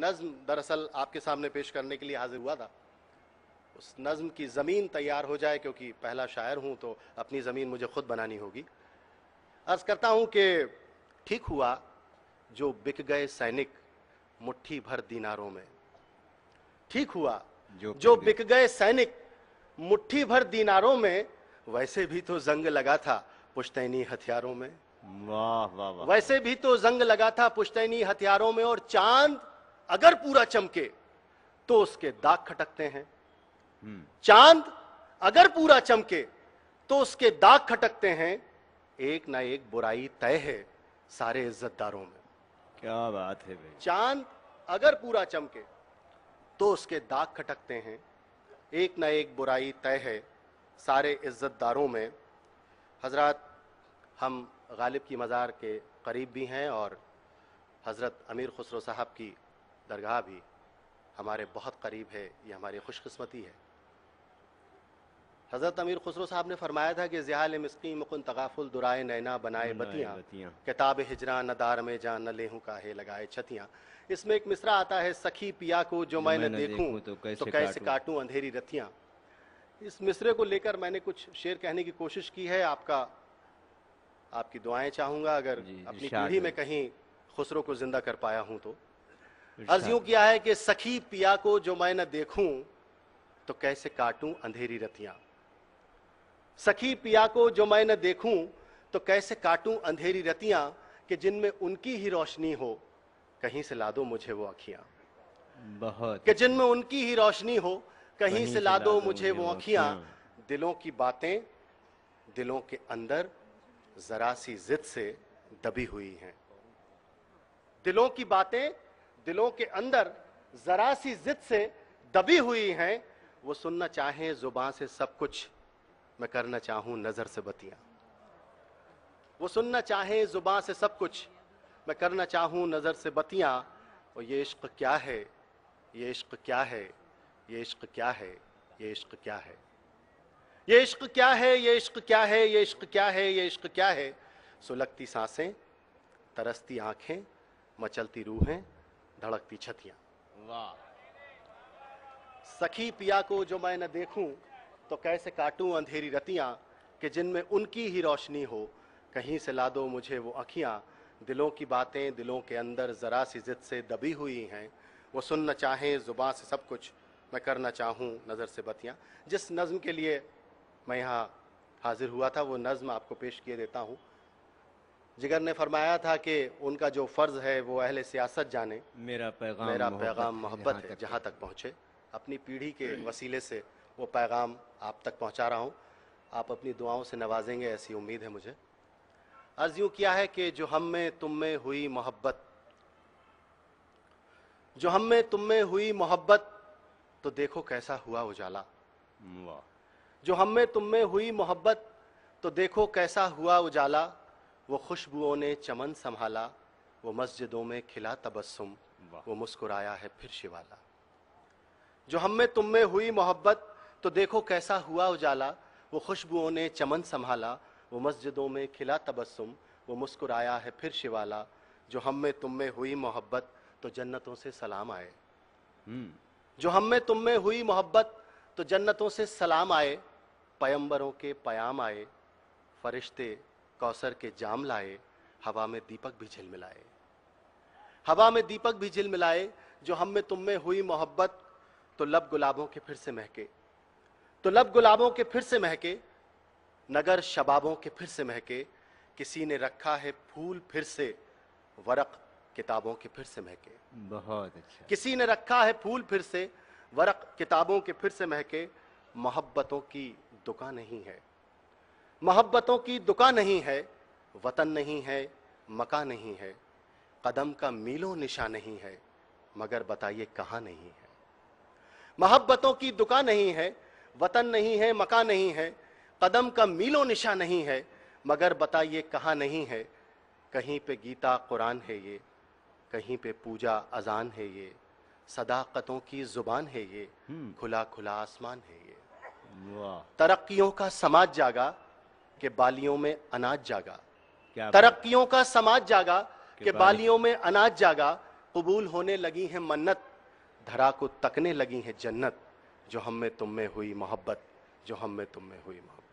नज्म दरअसल आपके सामने पेश करने के लिए हाजिर हुआ था। उस नज्म की ज़मीन तैयार हो जाए, क्योंकि पहला शायर हूँ तो अपनी ज़मीन मुझे खुद बनानी होगी। अर्ज़ करता हूँ कि ठीक हुआ जो बिक गए सैनिक मुट्ठी भर दीनारों में। ठीक हुआ जो बिक गए सैनिक मुट्ठी भर दीनारों में, वैसे भी तो जंग लगा था पुश्तैनी हथियारों में। वाह वाह वाह। वैसे भी तो जंग लगा था पुश्तैनी हथियारों में, और चांद अगर पूरा चमके तो उसके दाग खटकते हैं। चांद अगर पूरा चमके तो उसके दाग खटकते हैं। एक ना एक बुराई तय है सारे इज्जतदारों में। क्या बात है भाई। चांद अगर पूरा चमके तो उसके दाग खटकते हैं। एक ना एक बुराई तय है सारे इज्जतदारों में। हजरत, हम गालिब की मज़ार के करीब भी हैं और हज़रत अमीर खुसरो साहब की दरगाह भी हमारे बहुत करीब है। ये हमारी खुशकिस्मती है। हज़रत अमीर खुसरो साहब ने फरमाया था कि ज़ियाल मिस्की मुकुन तगाफुल दुराए नैना बनाए बतियाँ, किताब हिजरा न दार में जान न लेहूँ काहे लगाए छतियाँ। इसमें एक मिसरा आता है, सखी पिया को जो मैं न देखूँ तो कैसे काटूँ अंधेरी रतियाँ। इस मिसरे को लेकर मैंने कुछ शेर कहने की कोशिश की है। आपकी दुआएं चाहूँगा, अगर अपनी पीढ़ी में कहीं खुसरो को जिंदा कर पाया हूँ तो। अर्ज़ यूँ किया है कि सखी पिया को जो मैं न देखूँ तो कैसे काटूँ अंधेरी रतियाँ। सखी पिया को जो मैं न देखूं तो कैसे काटूं अंधेरी रतियां, कि जिनमें उनकी ही रोशनी हो कहीं से ला दो मुझे वो अखियां। बहुत। कि जिनमें उनकी ही रोशनी हो कहीं से ला दो मुझे वो अखियां। दिलों की बातें दिलों के अंदर जरा सी जिद से दबी हुई हैं। दिलों की बातें दिलों के अंदर जरा सी जिद से दबी हुई हैं। वो सुनना चाहें जुबान से सब कुछ, मैं करना चाहूं नजर से बतियां। वो सुनना चाहे जुबान से सब कुछ, मैं करना चाहूं नजर से बतियां। और ये इश्क क्या है, ये इश्क क्या है, ये इश्क क्या है, ये इश्क क्या है, ये इश्क क्या है, ये इश्क क्या है, ये इश्क क्या है, ये इश्क क्या है। सुलगती सांसें, तरसती आंखें, मचलती रूहें, धड़कती छतियां। वाह। सखी पिया को जो मैं न देखूं तो कैसे काटूं अंधेरी रतियां, कि जिनमें उनकी ही रोशनी हो कहीं से ला दो मुझे वो अखियां। दिलों की बातें दिलों के अंदर ज़रा सी जिद से दबी हुई हैं। वो सुनना चाहें ज़ुबान से सब कुछ, मैं करना चाहूँ नज़र से बतियां। जिस नज़्म के लिए मैं यहाँ हाजिर हुआ था वो नज़्म आपको पेश किए देता हूँ। जिगर ने फरमाया था कि उनका जो फ़र्ज़ है वो अहले सियासत जाने, मेरा पैगाम मोहब्बत है जहाँ तक पहुँचे। अपनी पीढ़ी के वसीले से वो पैगाम आप तक पहुंचा रहा हूं। आप अपनी दुआओं से नवाजेंगे, ऐसी उम्मीद है मुझे। अर्ज़ यूँ किया है कि जो हम में तुम में हुई मोहब्बत, जो हम में तुम में हुई मोहब्बत, तो देखो कैसा हुआ उजाला। जो हम में तुम में हुई मोहब्बत, तो देखो कैसा हुआ उजाला। वो खुशबुओं ने चमन संभाला, वो मस्जिदों में खिला तबस्सुम, वो मुस्कुराया है फिर शिवाला। जो हम में तुम में हुई मोहब्बत, तो देखो कैसा हुआ उजाला। वो खुशबुओं ने चमन संभाला, वो मस्जिदों में खिला तबस्सुम, वो मुस्कुराया है फिर शिवाला। जो हम में तुम में हुई मोहब्बत, तो जन्नतों से सलाम आए। जो हम में तुम में हुई मोहब्बत, तो जन्नतों से सलाम आए। पैगंबरों के पयाम आए, फरिश्ते कौसर के जाम लाए। हवा में दीपक भी झिलमिलाए, हवा में दीपक भी झिलमिलाए। जो हम में तुम में हुई मोहब्बत, तो लब गुलाबों के फिर से महके, तो लब गुलाबों के फिर से महके। नगर शबाबों के फिर से महके। किसी ने रखा है फूल फिर से, वरक किताबों के फिर से महके। बहुत अच्छा। किसी ने रखा है फूल फिर से, वरक किताबों के फिर से महके। मोहब्बतों की दुकान नहीं है, मोहब्बतों की दुकान नहीं है। वतन नहीं है, मकान नहीं है। कदम का मीलों निशान नहीं है, मगर बताइए कहाँ नहीं है। मोहब्बतों की दुकान नहीं है, वतन नहीं है, मकान नहीं है। कदम का मीलों निशान नहीं है, मगर बताइए कहाँ नहीं है। कहीं पे गीता कुरान है ये, कहीं पे पूजा अजान है ये। सदाकतों की जुबान है ये, खुला खुला आसमान है ये। तरक्कियों का समाज जागा कि बालियों में अनाज जागा। तरक्कियों का समाज जागा कि बालियों में अनाज जागा। कबूल होने लगी है मन्नत, धरा को तकने लगी है जन्नत, जो हम में तुम में हुई मोहब्बत, जो हम में तुम में हुई मोहब्बत।